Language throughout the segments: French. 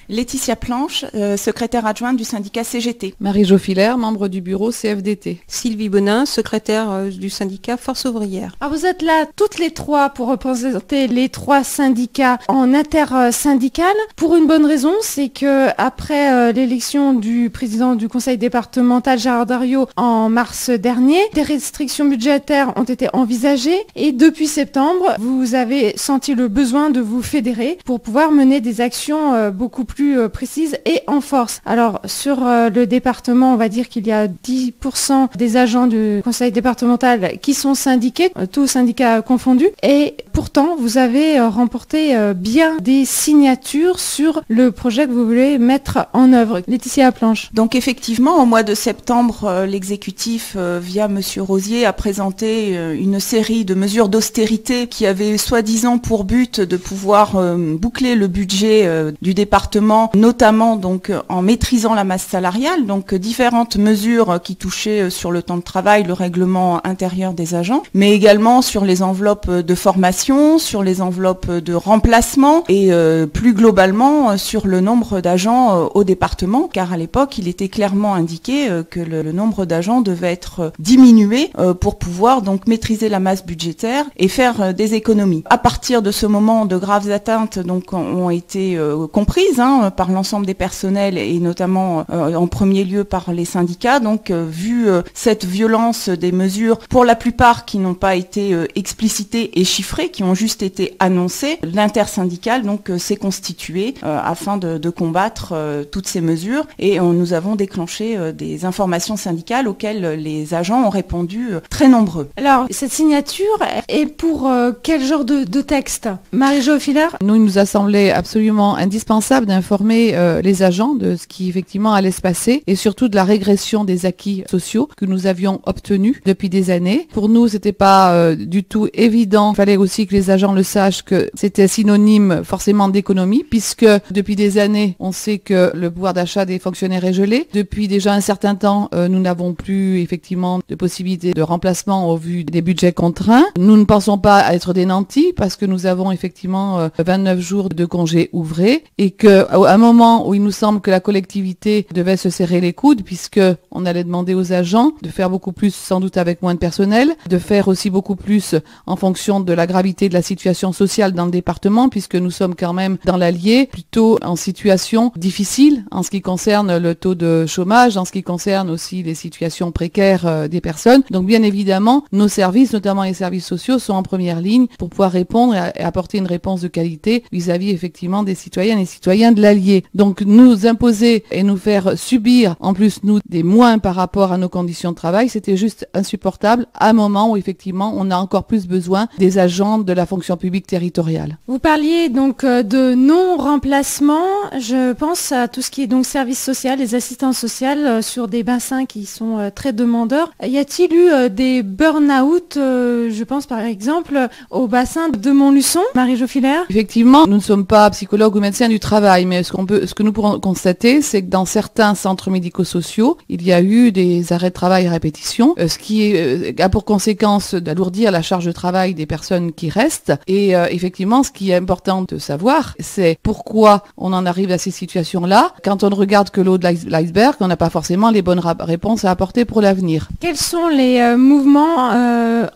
Laetitia Planche, secrétaire adjointe du syndicat CGT. Marie-Jo Filaire, membre du bureau CFDT. Sylvie Bonin, secrétaire du syndicat Force Ouvrière. Alors vous êtes là toutes les trois pour représenter les trois syndicats en intersyndical. Pour une bonne raison, c'est que après l'élection du président du conseil départemental Gérard Dariot en mars dernier, des restrictions budgétaires ont été envisagées et depuis septembre, vous avez senti le besoin de vous fédérer pour pouvoir mener des actions beaucoup plus précises et en force. Alors sur le département, on va dire qu'il y a 10% des agents du conseil départemental qui sont syndiqués, tous syndicats confondus, et pourtant vous avez remporté bien des signatures sur le projet que vous voulez mettre en œuvre. Laetitia Planche. Donc effectivement, au mois de septembre, l'exécutif, via Monsieur Rosier, a présenté une série de mesures d'austérité qui avaient soi-disant pour but de pouvoir boucler le budget du département, notamment donc en maîtrisant la masse salariale, donc différentes mesures qui touchaient sur le temps de travail, le règlement intérieur des agents, mais également sur les enveloppes de formation, sur les enveloppes de remplacement et plus globalement sur le nombre d'agents au département, car à l'époque il était clairement indiqué que le nombre d'agents devait être diminué pour pouvoir donc maîtriser la masse budgétaire et faire des économies. À partir de ce moment, de graves atteintes donc ont été comprises par l'ensemble des personnels et notamment en premier lieu par les syndicats. Donc vu cette violence des mesures, pour la plupart qui n'ont pas été explicitées et chiffrées, qui ont juste été annoncées, l'intersyndicale donc s'est constitué afin de combattre toutes ces mesures et nous avons déclenché des informations syndicales auxquelles les agents ont répondu très nombreux. Alors cette signature est pour quel genre de texte? Marie-Jo Filaire. Nous, il nous a semblé absolument indispensable d'informer les agents de ce qui effectivement allait se passer et surtout de la régression des acquis sociaux que nous avions obtenus depuis des années. Pour nous, c'était pas du tout évident. Il fallait aussi que les agents le sachent que c'était synonyme forcément d'économie puisque depuis des années, on sait que le pouvoir d'achat des fonctionnaires est gelé. Depuis déjà un certain temps, nous n'avons plus effectivement de possibilité de remplacement au vu des budgets contraints. Nous ne pensons pas être des nantis parce que nous avons effectivement 29 jours de congés ouvrés et qu'à un moment où il nous semble que la collectivité devait se serrer les coudes puisque on allait demander aux agents de faire beaucoup plus sans doute avec moins de personnel, de faire aussi beaucoup plus en fonction de la gravité de la situation sociale dans le département puisque nous sommes quand même dans l'Allier plutôt en situation difficile en ce qui concerne le taux de chômage, en ce qui concerne aussi les situations précaires des personnes. Donc bien évidemment, nos services, notamment les services sociaux, sont en première ligne pour pouvoir répondre et apporter une réponse de qualité vis-à-vis effectivement des citoyennes et citoyens de l'Allier. Donc nous imposer et nous faire subir en plus nous des moins par rapport à nos conditions de travail, c'était juste insupportable à un moment où effectivement on a encore plus besoin des agents de la fonction publique territoriale. Vous parliez donc de non-remplacement, je pense à tout ce qui est donc service social, les assistants sociaux sur des bassins qui sont très demandeurs. Y a-t-il eu des burn-out, je pense par exemple au bassin de Montluçon? Marie-Jo Filaire. Effectivement, nous ne sommes pas psychologues ou médecins du travail, mais ce que nous pourrons constater, c'est que dans certains centres médico-sociaux, il y a eu des arrêts de travail à répétition, ce qui a pour conséquence d'alourdir la charge de travail des personnes qui restent. Et effectivement, ce qui est important de savoir, c'est pourquoi on en arrive à ces situations-là. Quand on ne regarde que l'eau de l'iceberg, on n'a pas forcément les bonnes réponses à apporter pour l'avenir. Quels sont les mouvements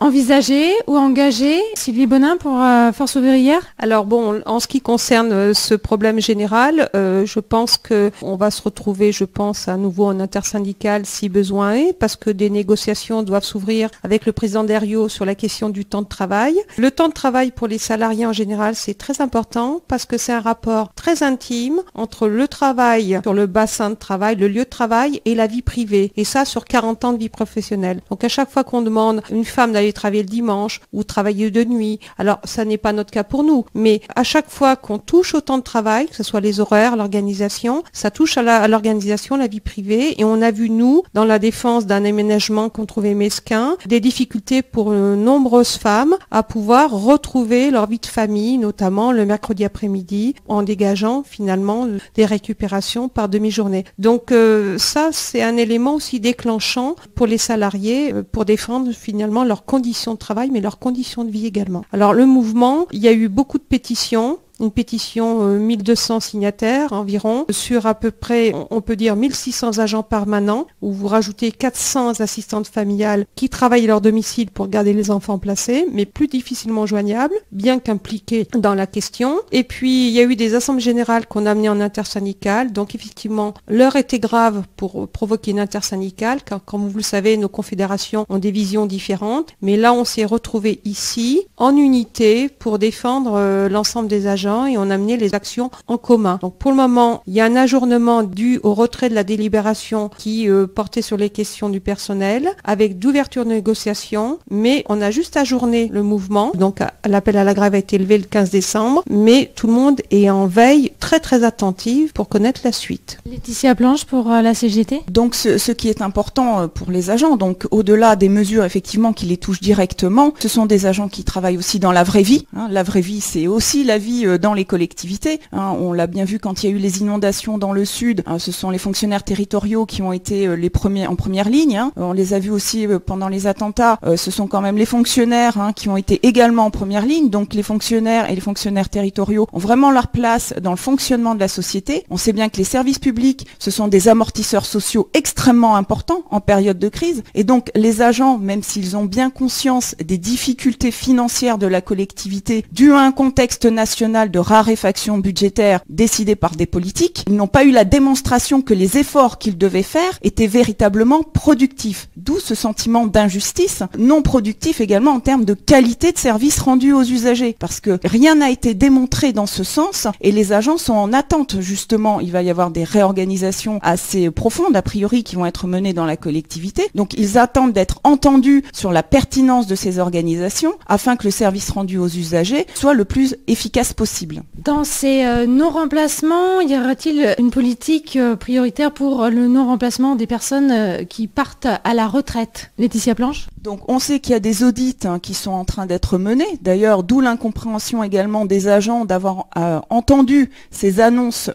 envisagés ou engagés, Sylvie Bonin, pour Force Ouvrière? Alors bon, en ce qui concerne ce problème général, je pense qu'on va se retrouver, je pense, à nouveau en intersyndical si besoin est, parce que des négociations doivent s'ouvrir avec le président Dariot sur la question du temps de travail. Le temps de travail pour les salariés en général, c'est très important parce que c'est un rapport très intime entre le travail sur le bassin de travail, le lieu de travail et la vie privée. Et ça, sur 40 ans de vie professionnelle. Donc à chaque fois qu'on demande à une femme d'aller travailler le dimanche ou travailler de nuit, alors ça n'est pas notre cas pour nous, mais à chaque fois qu'on touche au temps de travail, que ce soit les horaires, l'organisation, ça touche à l'organisation, la vie privée, et on a vu, nous, dans la défense d'un aménagement qu'on trouvait mesquin, des difficultés pour nombreuses femmes à pouvoir retrouver leur vie de famille, notamment le mercredi après-midi, en dégageant finalement des récupérations par demi-journée. Donc ça, c'est un élément aussi déclenchant pour les salariés, pour défendre finalement leurs conditions de travail, mais leurs conditions de vie également. Alors le mouvement, il y a eu beaucoup de pétitions, une pétition 1200 signataires environ, sur à peu près, on peut dire 1600 agents permanents, où vous rajoutez 400 assistantes familiales qui travaillent à leur domicile pour garder les enfants placés, mais plus difficilement joignables, bien qu'impliqués dans la question. Et puis, il y a eu des assemblées générales qu'on a amenées en intersyndicale, donc effectivement, l'heure était grave pour provoquer une intersyndicale, car comme vous le savez, nos confédérations ont des visions différentes, mais là, on s'est retrouvés ici, en unité, pour défendre l'ensemble des agents, et on a mené les actions en commun. Donc pour le moment, il y a un ajournement dû au retrait de la délibération qui portait sur les questions du personnel, avec d'ouverture de négociations, mais on a juste ajourné le mouvement. Donc l'appel à la grève a été levé le 15 décembre, mais tout le monde est en veille très très attentive pour connaître la suite. Laetitia Blanche pour la CGT. Donc ce qui est important pour les agents, donc au-delà des mesures effectivement qui les touchent directement, ce sont des agents qui travaillent aussi dans la vraie vie. La vraie vie, c'est aussi la vie dans les collectivités. On l'a bien vu quand il y a eu les inondations dans le sud. Ce sont les fonctionnaires territoriaux qui ont été les premiers en première ligne. On les a vus aussi pendant les attentats. Ce sont quand même les fonctionnaires qui ont été également en première ligne. Donc les fonctionnaires et les fonctionnaires territoriaux ont vraiment leur place dans le fonctionnement de la société. On sait bien que les services publics, ce sont des amortisseurs sociaux extrêmement importants en période de crise. Et donc les agents, même s'ils ont bien conscience des difficultés financières de la collectivité dues à un contexte national de raréfaction budgétaire décidé par des politiques, ils n'ont pas eu la démonstration que les efforts qu'ils devaient faire étaient véritablement productifs. D'où ce sentiment d'injustice, non productif également en termes de qualité de service rendu aux usagers. Parce que rien n'a été démontré dans ce sens et les agents sont en attente justement. Il va y avoir des réorganisations assez profondes a priori qui vont être menées dans la collectivité. Donc ils attendent d'être entendus sur la pertinence de ces organisations afin que le service rendu aux usagers soit le plus efficace possible. Dans ces non-remplacements, y aura-t-il une politique prioritaire pour le non-remplacement des personnes qui partent à la retraite? Laetitia Blanche. Donc on sait qu'il y a des audits qui sont en train d'être menés. D'ailleurs, d'où l'incompréhension également des agents d'avoir entendu ces annonces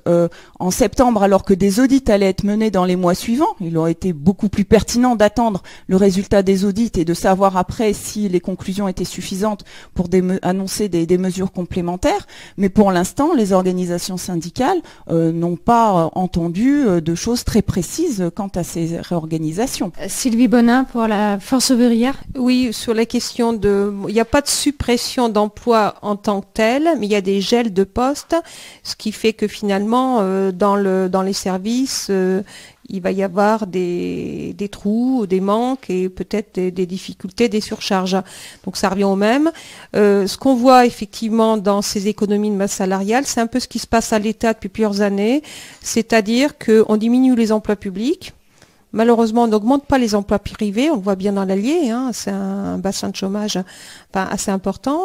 en septembre alors que des audits allaient être menés dans les mois suivants. Il aurait été beaucoup plus pertinent d'attendre le résultat des audits et de savoir après si les conclusions étaient suffisantes pour annoncer des mesures complémentaires. Mais pour l'instant, les organisations syndicales n'ont pas entendu de choses très précises quant à ces réorganisations. Sylvie Bonin pour la Force ouvrière. Oui, sur la question il n'y a pas de suppression d'emplois en tant que telle, mais il y a des gels de postes, ce qui fait que finalement, dans les services, il va y avoir des trous, des manques et peut-être des difficultés, des surcharges. Donc ça revient au même. Ce qu'on voit effectivement dans ces économies de masse salariale, c'est un peu ce qui se passe à l'État depuis plusieurs années, c'est-à-dire qu'on diminue les emplois publics. Malheureusement, on n'augmente pas les emplois privés, on le voit bien dans l'Allier, c'est un bassin de chômage assez important.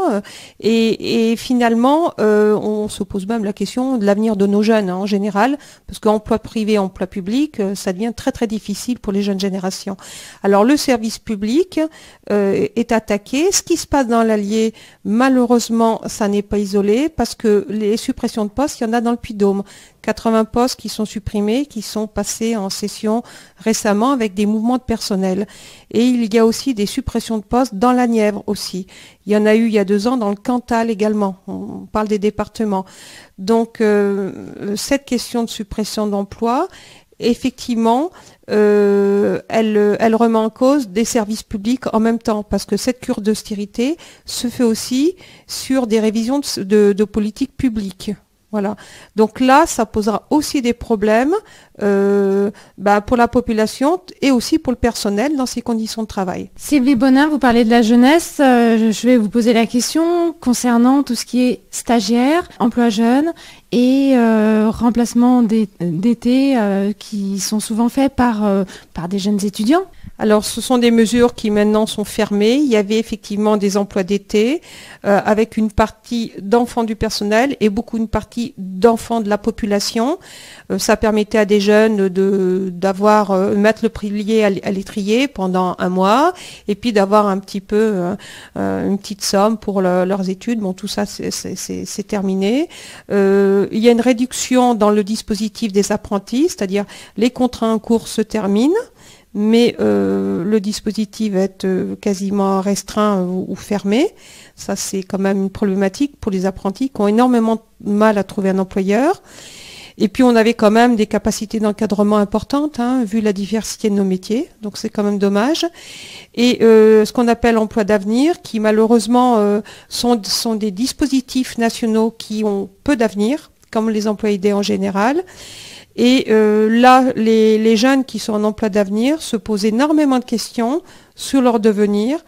Et finalement, on se pose même la question de l'avenir de nos jeunes en général, parce qu'emploi privé, emploi public, ça devient très très difficile pour les jeunes générations. Alors le service public est attaqué. Ce qui se passe dans l'Allier, malheureusement, ça n'est pas isolé, parce que les suppressions de postes, il y en a dans le Puy-de-Dôme. 80 postes qui sont supprimés, qui sont passés en session récemment avec des mouvements de personnel. Et il y a aussi des suppressions de postes dans la Nièvre aussi. Il y en a eu il y a 2 ans dans le Cantal également. On parle des départements. Donc cette question de suppression d'emplois, effectivement, elle remet en cause des services publics en même temps, parce que cette cure d'austérité se fait aussi sur des révisions de politique publique. Voilà. Donc là, ça posera aussi des problèmes pour la population et aussi pour le personnel dans ces conditions de travail. Sylvie Bonin, vous parlez de la jeunesse. Je vais vous poser la question concernant tout ce qui est stagiaire, emploi jeune et remplacement d'été qui sont souvent faits par des jeunes étudiants. Alors, ce sont des mesures qui maintenant sont fermées. Il y avait effectivement des emplois d'été avec une partie d'enfants du personnel et une partie d'enfants de la population. Ça permettait à des jeunes d'avoir mettre le pied à l'étrier pendant 1 mois et puis d'avoir un petit peu une petite somme pour leurs études. Bon, tout ça, c'est terminé. Il y a une réduction dans le dispositif des apprentis, c'est-à-dire les contrats en cours se terminent. mais le dispositif va être quasiment restreint ou fermé. Ça, c'est quand même une problématique pour les apprentis qui ont énormément de mal à trouver un employeur. Et puis, on avait quand même des capacités d'encadrement importantes, vu la diversité de nos métiers. Donc, c'est quand même dommage. Et ce qu'on appelle emploi d'avenir, qui malheureusement sont des dispositifs nationaux qui ont peu d'avenir, comme les emplois aidés en général. Et là, les jeunes qui sont en emploi d'avenir se posent énormément de questions sur leur devenir,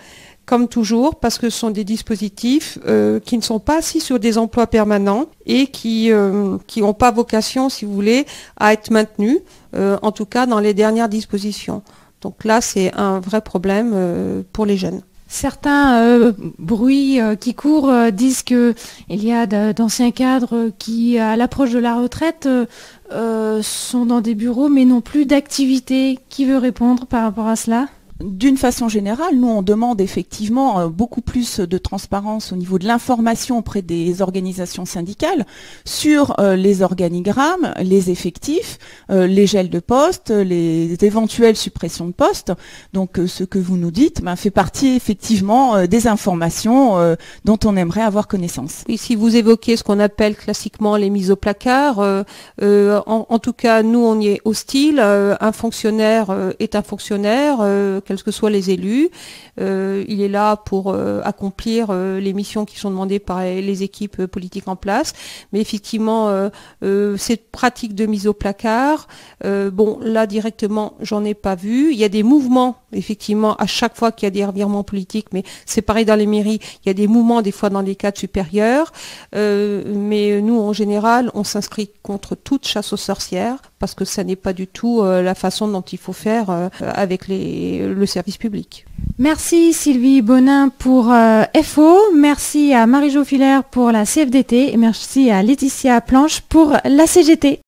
comme toujours, parce que ce sont des dispositifs qui ne sont pas assis sur des emplois permanents et qui n'ont pas vocation, si vous voulez, à être maintenus, en tout cas dans les dernières dispositions. Donc là, c'est un vrai problème pour les jeunes. Certains bruits qui courent disent qu'il y a d'anciens cadres qui, à l'approche de la retraite, sont dans des bureaux mais n'ont plus d'activité. Qui veut répondre par rapport à cela ? D'une façon générale, nous, on demande effectivement beaucoup plus de transparence au niveau de l'information auprès des organisations syndicales sur les organigrammes, les effectifs, les gels de postes, les éventuelles suppressions de postes. Donc, ce que vous nous dites fait partie effectivement des informations dont on aimerait avoir connaissance. Et si vous évoquez ce qu'on appelle classiquement les mises au placard, en tout cas, nous, on y est hostile. Un fonctionnaire est un fonctionnaire, quels que soient les élus. Il est là pour accomplir les missions qui sont demandées par les équipes politiques en place. Mais effectivement, cette pratique de mise au placard, là directement, j'en ai pas vu. Il y a des mouvements, effectivement, à chaque fois qu'il y a des revirements politiques, mais c'est pareil dans les mairies, il y a des mouvements des fois dans des cadres supérieurs. Mais nous, en général, on s'inscrit contre toute chasse aux sorcières parce que ça n'est pas du tout la façon dont il faut faire avec le service public. Merci Sylvie Bonin pour FO, merci à Marie-Jo Filaire pour la CFDT et merci à Laetitia Planche pour la CGT.